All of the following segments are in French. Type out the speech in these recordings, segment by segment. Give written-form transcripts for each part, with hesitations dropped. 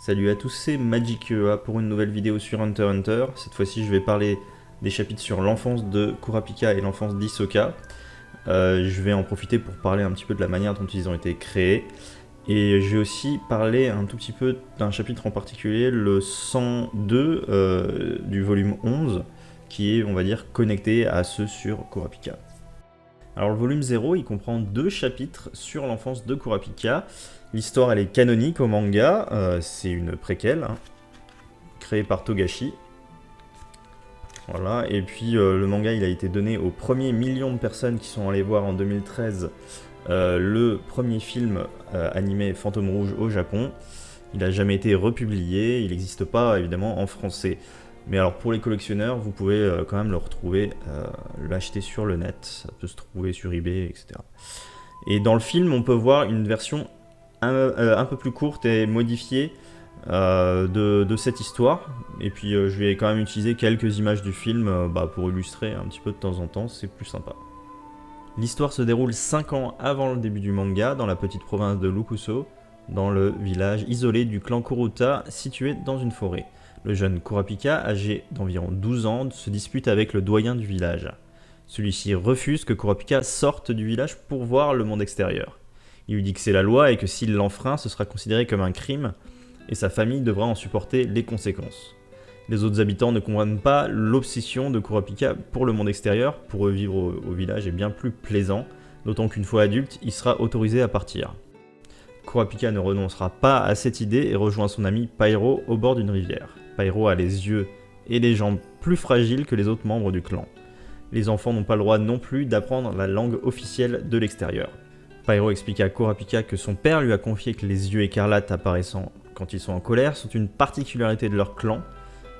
Salut à tous, c'est Magic pour une nouvelle vidéo sur Hunter x Hunter. Cette fois-ci, je vais parler des chapitres sur l'enfance de Kurapika et l'enfance d'Hisoka. Je vais en profiter pour parler un petit peu de la manière dont ils ont été créés. Et je vais aussi parler un tout petit peu d'un chapitre en particulier, le 102 du volume 11, qui est, on va dire, connecté à ceux sur Kurapika. Alors le volume 0, il comprend deux chapitres sur l'enfance de Kurapika. L'histoire, elle est canonique au manga, c'est une préquelle, créée par Togashi. Voilà, et puis le manga, il a été donné aux premiers millions de personnes qui sont allées voir en 2013 le premier film animé Fantôme Rouge au Japon. Il n'a jamais été republié, il n'existe pas évidemment en français. Mais alors pour les collectionneurs, vous pouvez quand même le retrouver, l'acheter sur le net, ça peut se trouver sur eBay, etc. Et dans le film, on peut voir une version un peu plus courte et modifiée de cette histoire. Et puis je vais quand même utiliser quelques images du film pour illustrer un petit peu de temps en temps, c'est plus sympa. L'histoire se déroule 5 ans avant le début du manga, dans la petite province de Lukuso, dans le village isolé du clan Kuruta, situé dans une forêt. Le jeune Kurapika, âgé d'environ 12 ans, se dispute avec le doyen du village. Celui-ci refuse que Kurapika sorte du village pour voir le monde extérieur. Il lui dit que c'est la loi et que s'il l'enfreint, ce sera considéré comme un crime, et sa famille devra en supporter les conséquences. Les autres habitants ne comprennent pas l'obsession de Kurapika pour le monde extérieur. Pour eux, vivre au village est bien plus plaisant, d'autant qu'une fois adulte, il sera autorisé à partir. Kurapika ne renoncera pas à cette idée et rejoint son ami Pyro au bord d'une rivière. Pyro a les yeux et les jambes plus fragiles que les autres membres du clan. Les enfants n'ont pas le droit non plus d'apprendre la langue officielle de l'extérieur. Pyro explique à Kurapika que son père lui a confié que les yeux écarlates apparaissant quand ils sont en colère sont une particularité de leur clan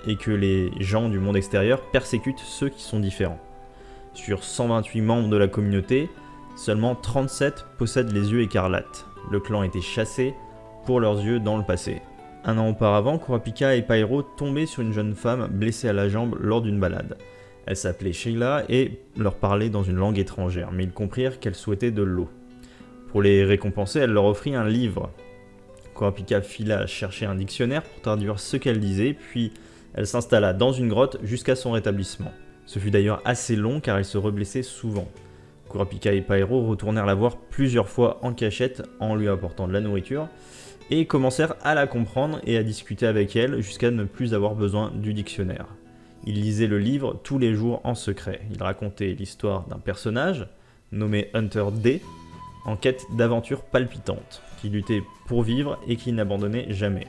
et que les gens du monde extérieur persécutent ceux qui sont différents. Sur 128 membres de la communauté, seulement 37 possèdent les yeux écarlates. Le clan était chassé pour leurs yeux dans le passé. Un an auparavant, Kurapika et Pyro tombaient sur une jeune femme blessée à la jambe lors d'une balade. Elle s'appelait Sheila et leur parlait dans une langue étrangère, mais ils comprirent qu'elle souhaitait de l'eau. Pour les récompenser, elle leur offrit un livre. Kurapika fila chercher un dictionnaire pour traduire ce qu'elle disait, puis elle s'installa dans une grotte jusqu'à son rétablissement. Ce fut d'ailleurs assez long car elle se reblessait souvent. Kurapika et Pyro retournèrent la voir plusieurs fois en cachette en lui apportant de la nourriture et commencèrent à la comprendre et à discuter avec elle jusqu'à ne plus avoir besoin du dictionnaire. Ils lisaient le livre tous les jours en secret. Ils racontaient l'histoire d'un personnage nommé Hunter D, en quête d'aventures palpitantes, qui luttait pour vivre et qui n'abandonnait jamais.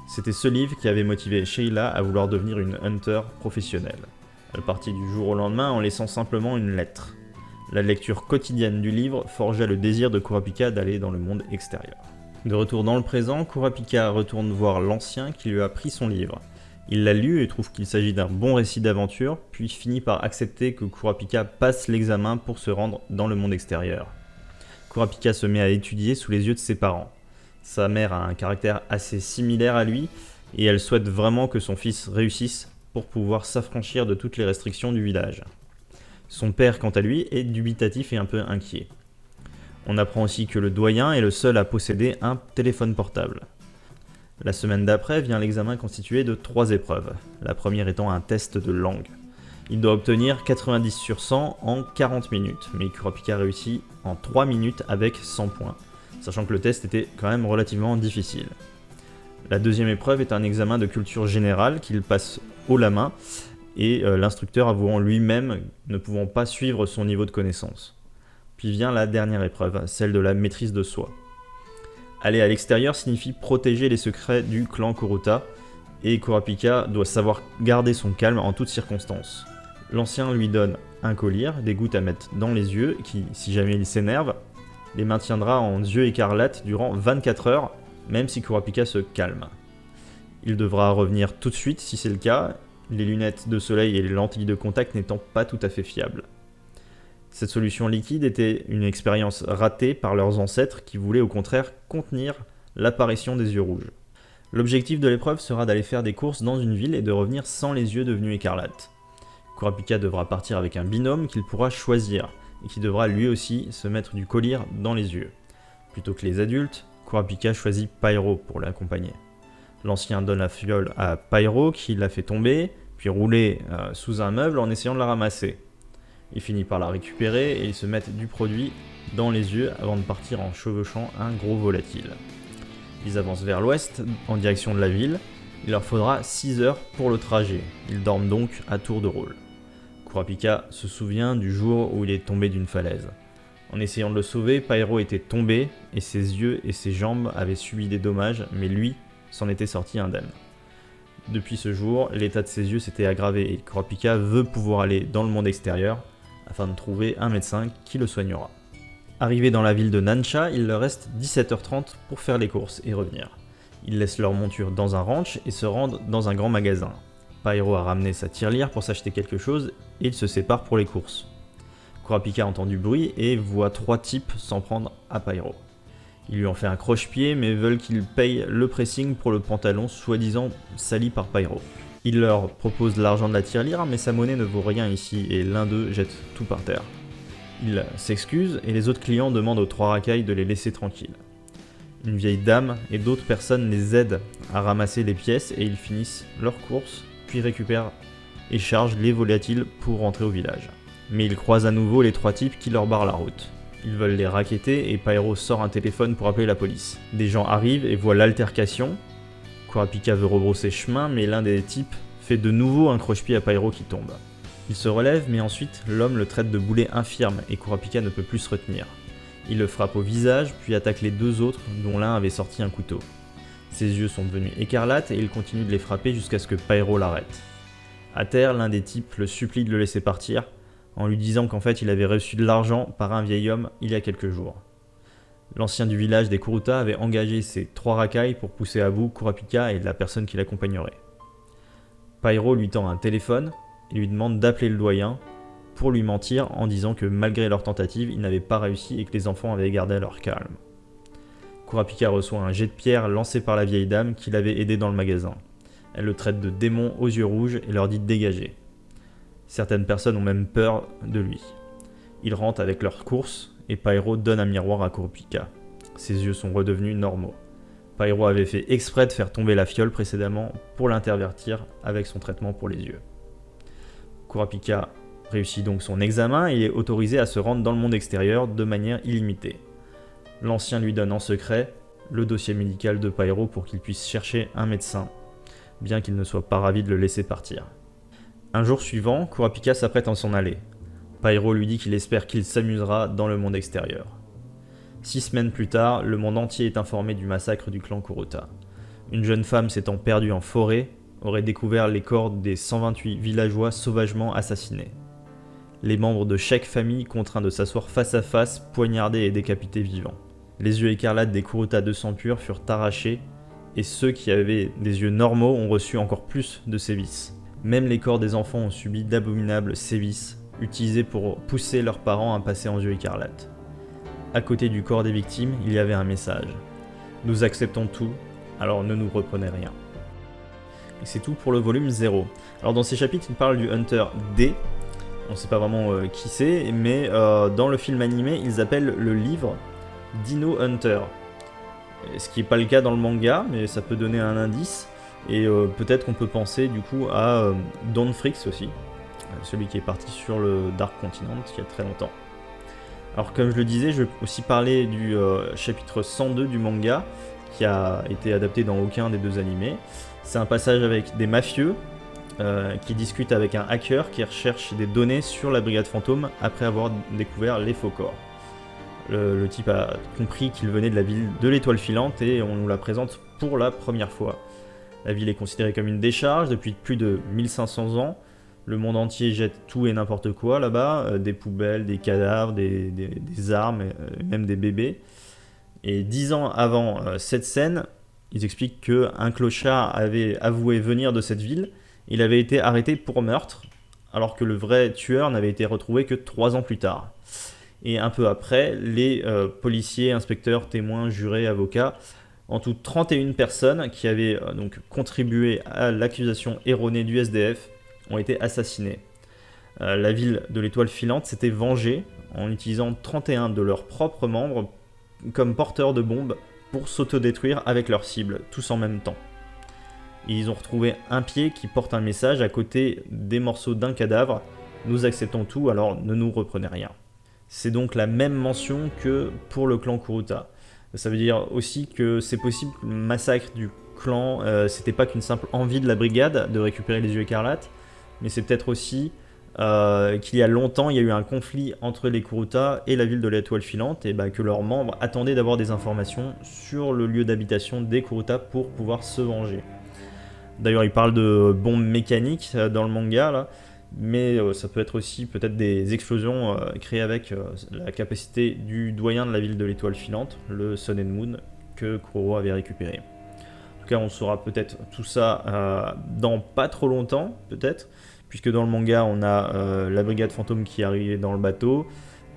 C'était ce livre qui avait motivé Sheila à vouloir devenir une hunter professionnelle. Elle partit du jour au lendemain en laissant simplement une lettre. La lecture quotidienne du livre forgea le désir de Kurapika d'aller dans le monde extérieur. De retour dans le présent, Kurapika retourne voir l'ancien qui lui a pris son livre. Il l'a lu et trouve qu'il s'agit d'un bon récit d'aventure, puis finit par accepter que Kurapika passe l'examen pour se rendre dans le monde extérieur. Kurapika se met à étudier sous les yeux de ses parents. Sa mère a un caractère assez similaire à lui et elle souhaite vraiment que son fils réussisse pour pouvoir s'affranchir de toutes les restrictions du village. Son père, quant à lui, est dubitatif et un peu inquiet. On apprend aussi que le doyen est le seul à posséder un téléphone portable. La semaine d'après vient l'examen constitué de 3 épreuves, la première étant un test de langue. Il doit obtenir 90 sur 100 en 40 minutes, mais Kurapika réussit en 3 minutes avec 100 points, sachant que le test était quand même relativement difficile. La deuxième épreuve est un examen de culture générale qu'il passe haut la main, et l'instructeur avouant lui-même ne pouvant pas suivre son niveau de connaissance. Puis vient la dernière épreuve, celle de la maîtrise de soi. Aller à l'extérieur signifie protéger les secrets du clan Kuruta, et Kurapika doit savoir garder son calme en toutes circonstances. L'ancien lui donne un collier, des gouttes à mettre dans les yeux, qui, si jamais il s'énerve, les maintiendra en yeux écarlates durant 24 heures, même si Kurapika se calme. Il devra revenir tout de suite si c'est le cas, les lunettes de soleil et les lentilles de contact n'étant pas tout à fait fiables. Cette solution liquide était une expérience ratée par leurs ancêtres qui voulaient au contraire contenir l'apparition des yeux rouges. L'objectif de l'épreuve sera d'aller faire des courses dans une ville et de revenir sans les yeux devenus écarlates. Kurapika devra partir avec un binôme qu'il pourra choisir et qui devra lui aussi se mettre du collier dans les yeux. Plutôt que les adultes, Kurapika choisit Pyro pour l'accompagner. L'ancien donne la fiole à Pyro qui la fait tomber, puis rouler sous un meuble en essayant de la ramasser. Il finit par la récupérer et ils se mettent du produit dans les yeux avant de partir en chevauchant un gros volatile. Ils avancent vers l'ouest en direction de la ville. Il leur faudra 6 heures pour le trajet. Ils dorment donc à tour de rôle. Kurapika se souvient du jour où il est tombé d'une falaise. En essayant de le sauver, Pyro était tombé et ses yeux et ses jambes avaient subi des dommages, mais lui s'en était sorti indemne. Depuis ce jour, l'état de ses yeux s'était aggravé et Kurapika veut pouvoir aller dans le monde extérieur afin de trouver un médecin qui le soignera. Arrivé dans la ville de Nansha, il leur reste 17h30 pour faire les courses et revenir. Ils laissent leur monture dans un ranch et se rendent dans un grand magasin. Pyro a ramené sa tirelire pour s'acheter quelque chose et ils se séparent pour les courses. Kurapika entend du bruit et voit 3 types s'en prendre à Pyro. Ils lui ont fait un croche-pied mais veulent qu'il paye le pressing pour le pantalon soi-disant sali par Pyro. Il leur propose l'argent de la tirelire mais sa monnaie ne vaut rien ici et l'un d'eux jette tout par terre. Il s'excuse et les autres clients demandent aux 3 racailles de les laisser tranquilles. Une vieille dame et d'autres personnes les aident à ramasser les pièces et ils finissent leurs courses, puis récupèrent et chargent les volatiles pour rentrer au village. Mais ils croisent à nouveau les 3 types qui leur barrent la route. Ils veulent les racketter et Pyro sort un téléphone pour appeler la police. Des gens arrivent et voient l'altercation. Kurapika veut rebrousser chemin mais l'un des types fait de nouveau un croche-pied à Pyro qui tombe. Il se relève mais ensuite l'homme le traite de boulet infirme et Kurapika ne peut plus se retenir. Il le frappe au visage puis attaque les 2 autres dont l'un avait sorti un couteau. Ses yeux sont devenus écarlates et il continue de les frapper jusqu'à ce que Pyro l'arrête. À terre, l'un des types le supplie de le laisser partir en lui disant qu'en fait il avait reçu de l'argent par un vieil homme il y a quelques jours. L'ancien du village des Kuruta avait engagé ses 3 racailles pour pousser à bout Kurapika et la personne qui l'accompagnerait. Pyro lui tend un téléphone et lui demande d'appeler le doyen pour lui mentir en disant que malgré leur tentative, ils n'avaient pas réussi et que les enfants avaient gardé leur calme. Kurapika reçoit un jet de pierre lancé par la vieille dame qui l'avait aidé dans le magasin. Elle le traite de démon aux yeux rouges et leur dit de dégager. Certaines personnes ont même peur de lui. Ils rentrent avec leurs courses et Pyro donne un miroir à Kurapika. Ses yeux sont redevenus normaux. Pyro avait fait exprès de faire tomber la fiole précédemment pour l'intervertir avec son traitement pour les yeux. Kurapika réussit donc son examen et est autorisé à se rendre dans le monde extérieur de manière illimitée. L'ancien lui donne en secret le dossier médical de Pyro pour qu'il puisse chercher un médecin, bien qu'il ne soit pas ravi de le laisser partir. Un jour suivant, Kurapika s'apprête à s'en aller. Pyro lui dit qu'il espère qu'il s'amusera dans le monde extérieur. 6 semaines plus tard, le monde entier est informé du massacre du clan Kuruta. Une jeune femme s'étant perdue en forêt aurait découvert les corps des 128 villageois sauvagement assassinés. Les membres de chaque famille contraints de s'asseoir face à face, poignardés et décapités vivants. Les yeux écarlates des Kuruta de sang pur furent arrachés et ceux qui avaient des yeux normaux ont reçu encore plus de sévices. Même les corps des enfants ont subi d'abominables sévices, utilisés pour pousser leurs parents à passer en yeux écarlates. À côté du corps des victimes, il y avait un message. Nous acceptons tout, alors ne nous reprenez rien. Et c'est tout pour le volume 0. Alors dans ces chapitres, il parle du Hunter D. On ne sait pas vraiment qui c'est, mais dans le film animé, ils appellent le livre Dino Hunter. Ce qui n'est pas le cas dans le manga, mais ça peut donner un indice. Et peut-être qu'on peut penser du coup à Don Fricks aussi, celui qui est parti sur le Dark Continent il y a très longtemps. Alors comme je le disais, je vais aussi parler du chapitre 102 du manga, qui a été adapté dans aucun des 2 animés. C'est un passage avec des mafieux qui discutent avec un hacker qui recherche des données sur la brigade fantôme après avoir découvert les faux corps. Le type a compris qu'il venait de la ville de l'étoile filante et on nous la présente pour la première fois. La ville est considérée comme une décharge depuis plus de 1500 ans. Le monde entier jette tout et n'importe quoi là-bas, des poubelles, des cadavres, des armes, même des bébés. Et 10 ans avant cette scène, ils expliquent qu'un clochard avait avoué venir de cette ville. Il avait été arrêté pour meurtre, alors que le vrai tueur n'avait été retrouvé que 3 ans plus tard. Et un peu après, les policiers, inspecteurs, témoins, jurés, avocats, en tout 31 personnes qui avaient donc contribué à l'accusation erronée du SDF, ont été assassinés. La ville de l'étoile filante s'était vengée en utilisant 31 de leurs propres membres comme porteurs de bombes pour s'autodétruire avec leurs cibles, tous en même temps. Ils ont retrouvé un pied qui porte un message à côté des morceaux d'un cadavre. Nous acceptons tout, alors ne nous reprenez rien. C'est donc la même mention que pour le clan Kuruta. Ça veut dire aussi que c'est possible que le massacre du clan, c'était pas qu'une simple envie de la brigade de récupérer les yeux écarlates, mais c'est peut-être aussi qu'il y a longtemps, il y a eu un conflit entre les Kuruta et la ville de l'étoile filante, et que leurs membres attendaient d'avoir des informations sur le lieu d'habitation des Kuruta pour pouvoir se venger. D'ailleurs, il parle de bombes mécaniques dans le manga, là, mais ça peut être aussi peut-être des explosions créées avec la capacité du doyen de la ville de l'étoile filante, le Sun and Moon, que Kuroro avait récupéré. En tout cas, on saura peut-être tout ça dans pas trop longtemps, peut-être, puisque dans le manga, on a la brigade fantôme qui est arrivée dans le bateau,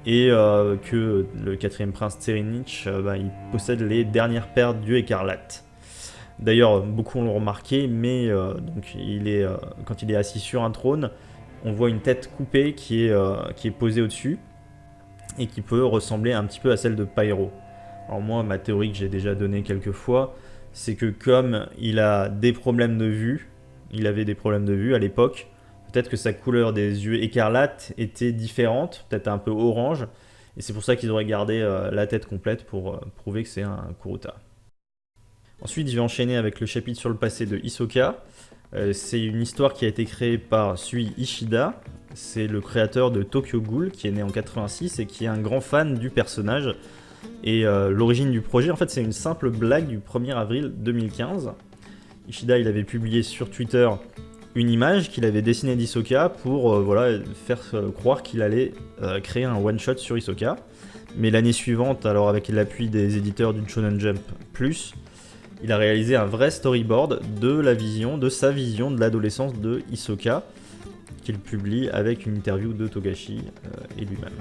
et que le quatrième prince Tserinich, il possède les dernières paires d'yeux écarlates. D'ailleurs, beaucoup l'ont remarqué, mais donc quand il est assis sur un trône, on voit une tête coupée qui est posée au-dessus et qui peut ressembler un petit peu à celle de Pyro. Alors moi, ma théorie que j'ai déjà donnée quelques fois, c'est que comme il a des problèmes de vue, il avait des problèmes de vue à l'époque, peut-être que sa couleur des yeux écarlates était différente, peut-être un peu orange, et c'est pour ça qu'ils auraient gardé la tête complète pour prouver que c'est un Kuruta. Ensuite, je vais enchaîner avec le chapitre sur le passé de Hisoka. C'est une histoire qui a été créée par Sui Ishida. C'est le créateur de Tokyo Ghoul, qui est né en 86 et qui est un grand fan du personnage. Et l'origine du projet, en fait, c'est une simple blague du 1er avril 2015. Ishida, il avait publié sur Twitter une image qu'il avait dessinée d'Hisoka pour faire croire qu'il allait créer un one-shot sur Hisoka. Mais l'année suivante, alors avec l'appui des éditeurs du Shonen Jump+, il a réalisé un vrai storyboard de sa vision de l'adolescence de Hisoka, qu'il publie avec une interview de Togashi et lui-même.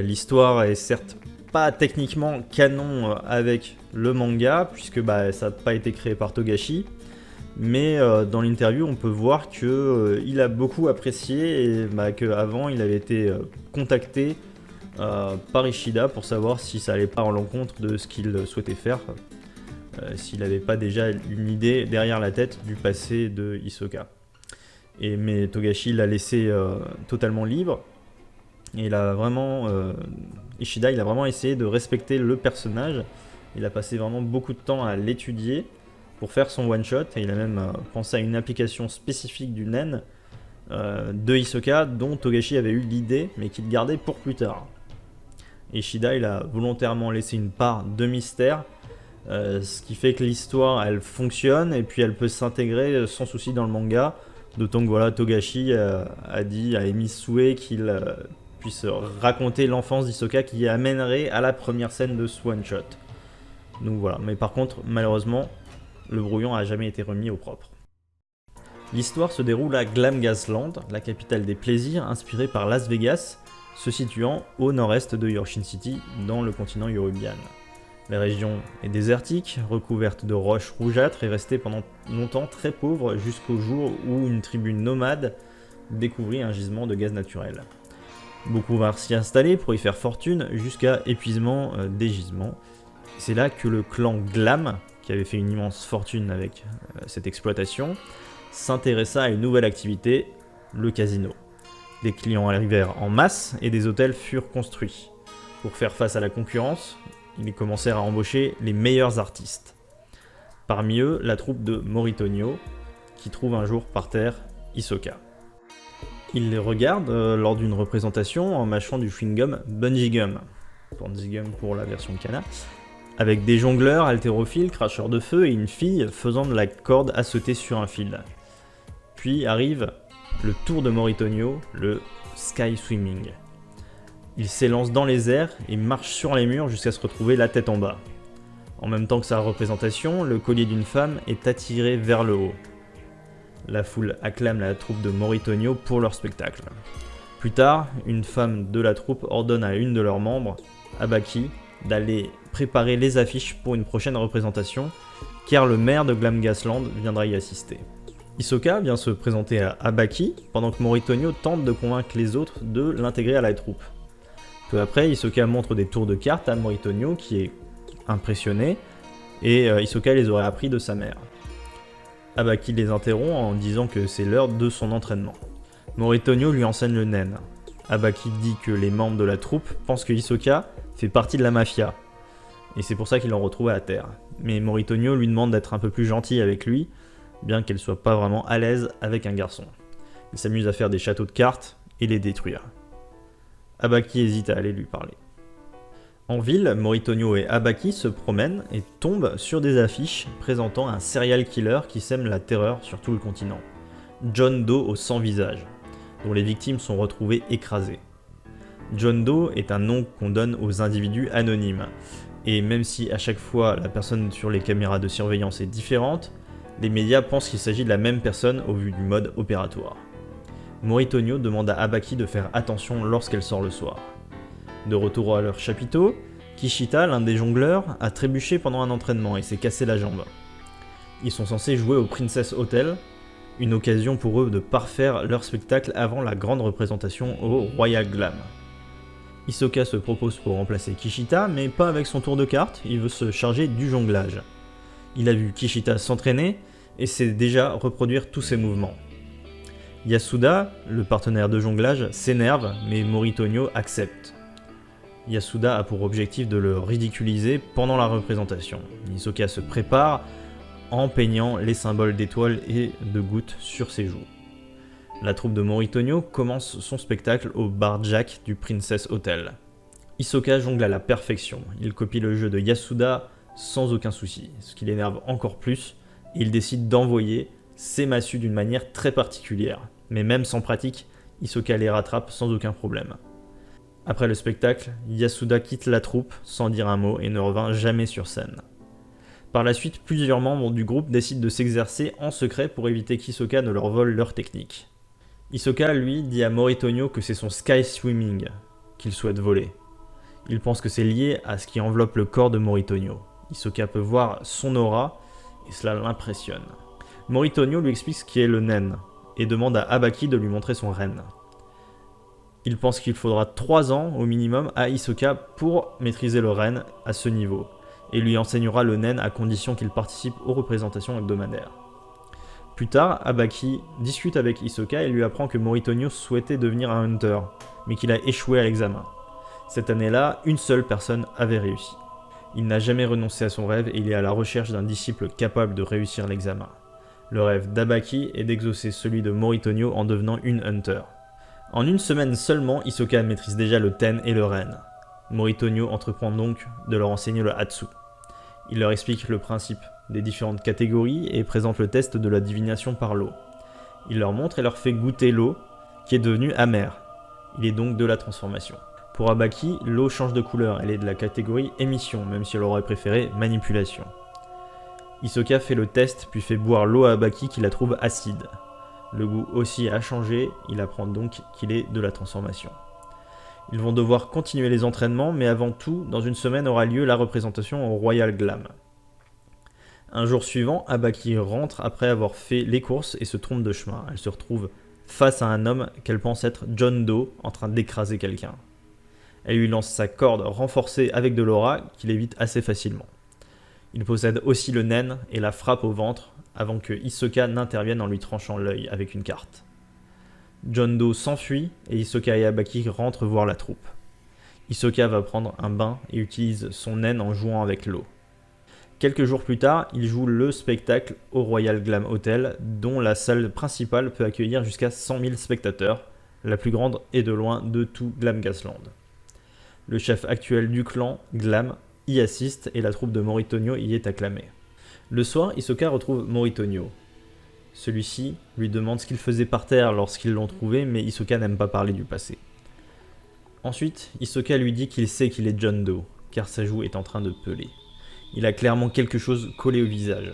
L'histoire est certes pas techniquement canon avec le manga, puisque ça n'a pas été créé par Togashi, mais dans l'interview on peut voir qu'il a beaucoup apprécié et qu'avant il avait été contacté par Ishida pour savoir si ça allait pas en l'encontre de ce qu'il souhaitait faire. S'il n'avait pas déjà une idée derrière la tête du passé de Hisoka. Mais Togashi l'a laissé totalement libre, et Ishida il a vraiment essayé de respecter le personnage. Il a passé vraiment beaucoup de temps à l'étudier pour faire son one-shot, et il a même pensé à une application spécifique du nen de Hisoka dont Togashi avait eu l'idée, mais qu'il gardait pour plus tard. Ishida il a volontairement laissé une part de mystère, ce qui fait que l'histoire elle fonctionne et puis elle peut s'intégrer sans souci dans le manga, d'autant que Togashi a émis souhait qu'il puisse raconter l'enfance d'Hisoka qui amènerait à la première scène de ce one shot. Donc voilà, mais par contre malheureusement le brouillon a jamais été remis au propre. L'histoire se déroule à Glamgasland, la capitale des plaisirs inspirée par Las Vegas, se situant au nord-est de Yorshin City dans le continent Yorubian. La région est désertique, recouverte de roches rougeâtres et restée pendant longtemps très pauvre jusqu'au jour où une tribu nomade découvrit un gisement de gaz naturel. Beaucoup vinrent s'y installer pour y faire fortune jusqu'à épuisement des gisements. C'est là que le clan Glam, qui avait fait une immense fortune avec cette exploitation, s'intéressa à une nouvelle activité, le casino. Les clients arrivèrent en masse et des hôtels furent construits. Pour faire face à la concurrence, ils commencèrent à embaucher les meilleurs artistes. Parmi eux, la troupe de Moritonio, qui trouve un jour par terre Hisoka. Ils les regardent lors d'une représentation en mâchant du chewing-gum Bungee Gum, Bungee Gum pour la version Kana, avec des jongleurs, haltérophiles, cracheurs de feu et une fille faisant de la corde à sauter sur un fil. Puis arrive le tour de Moritonio, le Sky Swimming. Il s'élance dans les airs et marche sur les murs jusqu'à se retrouver la tête en bas. En même temps que sa représentation, le collier d'une femme est attiré vers le haut. La foule acclame la troupe de Moritonio pour leur spectacle. Plus tard, une femme de la troupe ordonne à une de leurs membres, Abaki, d'aller préparer les affiches pour une prochaine représentation, car le maire de Glamgasland viendra y assister. Hisoka vient se présenter à Abaki, pendant que Moritonio tente de convaincre les autres de l'intégrer à la troupe. Peu après, Hisoka montre des tours de cartes à Moritonio qui est impressionné, et Hisoka les aurait appris de sa mère. Abaki les interrompt en disant que c'est l'heure de son entraînement. Moritonio lui enseigne le nen. Abaki dit que les membres de la troupe pensent que Hisoka fait partie de la mafia, et c'est pour ça qu'ils l'ont retrouvé à terre. Mais Moritonio lui demande d'être un peu plus gentil avec lui, bien qu'elle soit pas vraiment à l'aise avec un garçon. Il s'amuse à faire des châteaux de cartes et les détruire. Abaki hésite à aller lui parler. En ville, Moritonio et Abaki se promènent et tombent sur des affiches présentant un serial killer qui sème la terreur sur tout le continent. John Doe au sans visage, dont les victimes sont retrouvées écrasées. John Doe est un nom qu'on donne aux individus anonymes, et même si à chaque fois la personne sur les caméras de surveillance est différente, les médias pensent qu'il s'agit de la même personne au vu du mode opératoire. Moritonio demande à Abaki de faire attention lorsqu'elle sort le soir. De retour à leur chapiteau, Kishita, l'un des jongleurs, a trébuché pendant un entraînement et s'est cassé la jambe. Ils sont censés jouer au Princess Hotel, une occasion pour eux de parfaire leur spectacle avant la grande représentation au Royal Glam. Hisoka se propose pour remplacer Kishita, mais pas avec son tour de carte, il veut se charger du jonglage. Il a vu Kishita s'entraîner et sait déjà reproduire tous ses mouvements. Yasuda, le partenaire de jonglage, s'énerve, mais Moritonio accepte. Yasuda a pour objectif de le ridiculiser pendant la représentation. Hisoka se prépare en peignant les symboles d'étoiles et de gouttes sur ses joues. La troupe de Moritonio commence son spectacle au bar Jack du Princess Hotel. Hisoka jongle à la perfection, il copie le jeu de Yasuda sans aucun souci, ce qui l'énerve encore plus, et il décide d'envoyer ses massues d'une manière très particulière. Mais même sans pratique, Hisoka les rattrape sans aucun problème. Après le spectacle, Yasuda quitte la troupe sans dire un mot et ne revint jamais sur scène. Par la suite, plusieurs membres du groupe décident de s'exercer en secret pour éviter qu'Hisoka ne leur vole leur technique. Hisoka, lui, dit à Moritonio que c'est son sky swimming qu'il souhaite voler. Il pense que c'est lié à ce qui enveloppe le corps de Moritonio. Hisoka peut voir son aura et cela l'impressionne. Moritonio lui explique ce qu'est le nen et demande à Abaki de lui montrer son ren. Il pense qu'il faudra 3 ans au minimum à Hisoka pour maîtriser le ren à ce niveau, et lui enseignera le nen à condition qu'il participe aux représentations hebdomadaires. Plus tard, Abaki discute avec Hisoka et lui apprend que Moritonio souhaitait devenir un hunter, mais qu'il a échoué à l'examen. Cette année-là, une seule personne avait réussi. Il n'a jamais renoncé à son rêve et il est à la recherche d'un disciple capable de réussir l'examen. Le rêve d'Abaki est d'exaucer celui de Moritonio en devenant une hunter. En une semaine seulement, Hisoka maîtrise déjà le ten et le ren. Moritonio entreprend donc de leur enseigner le hatsu. Il leur explique le principe des différentes catégories et présente le test de la divination par l'eau. Il leur montre et leur fait goûter l'eau, qui est devenue amère. Il est donc de la transformation. Pour Abaki, l'eau change de couleur, elle est de la catégorie émission, même si elle aurait préféré manipulation. Hisoka fait le test puis fait boire l'eau à Abaki qui la trouve acide. Le goût aussi a changé, il apprend donc qu'il est de la transformation. Ils vont devoir continuer les entraînements, mais avant tout, dans une semaine aura lieu la représentation au Royal Glam. Un jour suivant, Abaki rentre après avoir fait les courses et se trompe de chemin. Elle se retrouve face à un homme qu'elle pense être John Doe en train d'écraser quelqu'un. Elle lui lance sa corde renforcée avec de l'aura qu'il évite assez facilement. Il possède aussi le nen et la frappe au ventre avant que Hisoka n'intervienne en lui tranchant l'œil avec une carte. John Doe s'enfuit et Hisoka et Abaki rentrent voir la troupe. Hisoka va prendre un bain et utilise son nen en jouant avec l'eau. Quelques jours plus tard, il joue le spectacle au Royal Glam Hotel, dont la salle principale peut accueillir jusqu'à 100 000 spectateurs, la plus grande et de loin de tout Glamgasland. Le chef actuel du clan, Glam, y assiste et la troupe de Moritonio y est acclamée. Le soir, Hisoka retrouve Moritonio. Celui-ci lui demande ce qu'il faisait par terre lorsqu'ils l'ont trouvé, mais Hisoka n'aime pas parler du passé. Ensuite, Hisoka lui dit qu'il sait qu'il est John Doe, car sa joue est en train de peler. Il a clairement quelque chose collé au visage.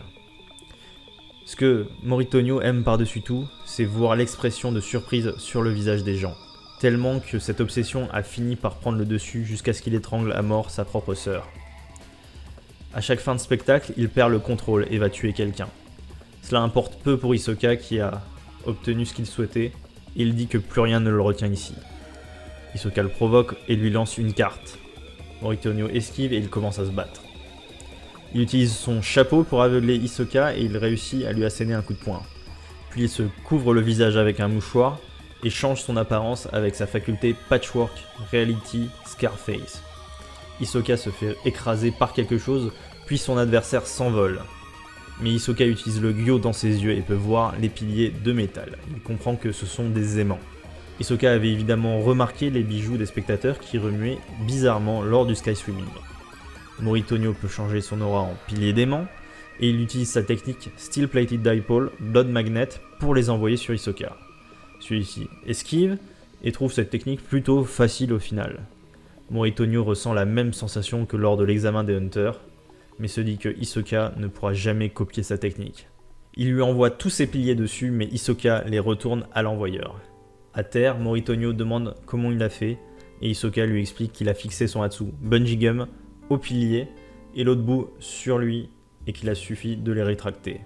Ce que Moritonio aime par-dessus tout, c'est voir l'expression de surprise sur le visage des gens, tellement que cette obsession a fini par prendre le dessus jusqu'à ce qu'il étrangle à mort sa propre sœur. À chaque fin de spectacle, il perd le contrôle et va tuer quelqu'un. Cela importe peu pour Hisoka qui a obtenu ce qu'il souhaitait, et il dit que plus rien ne le retient ici. Hisoka le provoque et lui lance une carte. Moritonio esquive et il commence à se battre. Il utilise son chapeau pour aveugler Hisoka et il réussit à lui asséner un coup de poing. Puis il se couvre le visage avec un mouchoir et change son apparence avec sa faculté Patchwork Reality Scarface. Hisoka se fait écraser par quelque chose, puis son adversaire s'envole. Mais Hisoka utilise le Gyo dans ses yeux et peut voir les piliers de métal. Il comprend que ce sont des aimants. Hisoka avait évidemment remarqué les bijoux des spectateurs qui remuaient bizarrement lors du sky swimming. Moritonio peut changer son aura en pilier d'aimant, et il utilise sa technique Steel Plated Dipole Blood Magnet pour les envoyer sur Hisoka. Celui-ci esquive et trouve cette technique plutôt facile au final. Moritonio ressent la même sensation que lors de l'examen des Hunters, mais se dit que Hisoka ne pourra jamais copier sa technique. Il lui envoie tous ses piliers dessus, mais Hisoka les retourne à l'envoyeur. À terre, Moritonio demande comment il a fait, et Hisoka lui explique qu'il a fixé son Hatsu Bungee Gum au pilier et l'autre bout sur lui, et qu'il a suffi de les rétracter.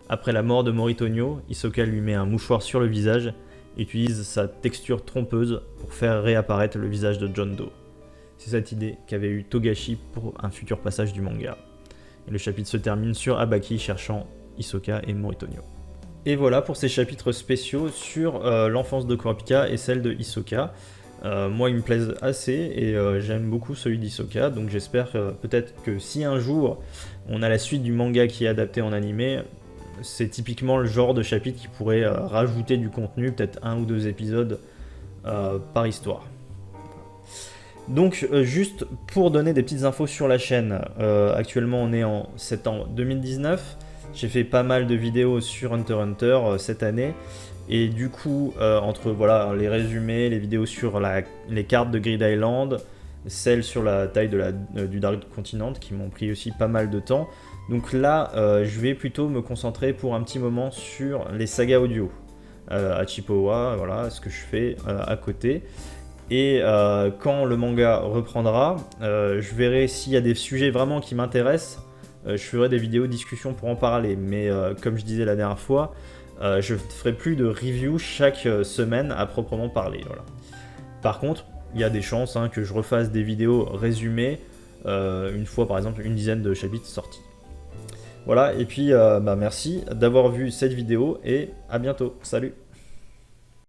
Après la mort de Moritonio, Hisoka lui met un mouchoir sur le visage et utilise sa texture trompeuse pour faire réapparaître le visage de John Doe. C'est cette idée qu'avait eu Togashi pour un futur passage du manga. Et le chapitre se termine sur Abaki cherchant Hisoka et Moritonio. Et voilà pour ces chapitres spéciaux sur l'enfance de Kurapika et celle de Hisoka. Moi, ils me plaisent assez et j'aime beaucoup celui d'Hisoka, donc j'espère peut-être que si un jour on a la suite du manga qui est adapté en animé, c'est typiquement le genre de chapitre qui pourrait rajouter du contenu, peut-être 1 ou 2 épisodes par histoire. Donc juste pour donner des petites infos sur la chaîne, actuellement on est en septembre 2019, j'ai fait pas mal de vidéos sur Hunter x Hunter cette année, et du coup entre voilà, les résumés, les vidéos sur les cartes de Grid Island, celles sur la taille du Dark Continent qui m'ont pris aussi pas mal de temps, donc là je vais plutôt me concentrer pour un petit moment sur les sagas audio, Hachipowa, voilà ce que je fais à côté. Et quand le manga reprendra, je verrai s'il y a des sujets vraiment qui m'intéressent, je ferai des vidéos discussion pour en parler. Mais comme je disais la dernière fois, je ne ferai plus de review chaque semaine à proprement parler. Voilà. Par contre, il y a des chances que je refasse des vidéos résumées une fois par exemple une dizaine de chapitres sortis. Voilà, et puis merci d'avoir vu cette vidéo et à bientôt. Salut!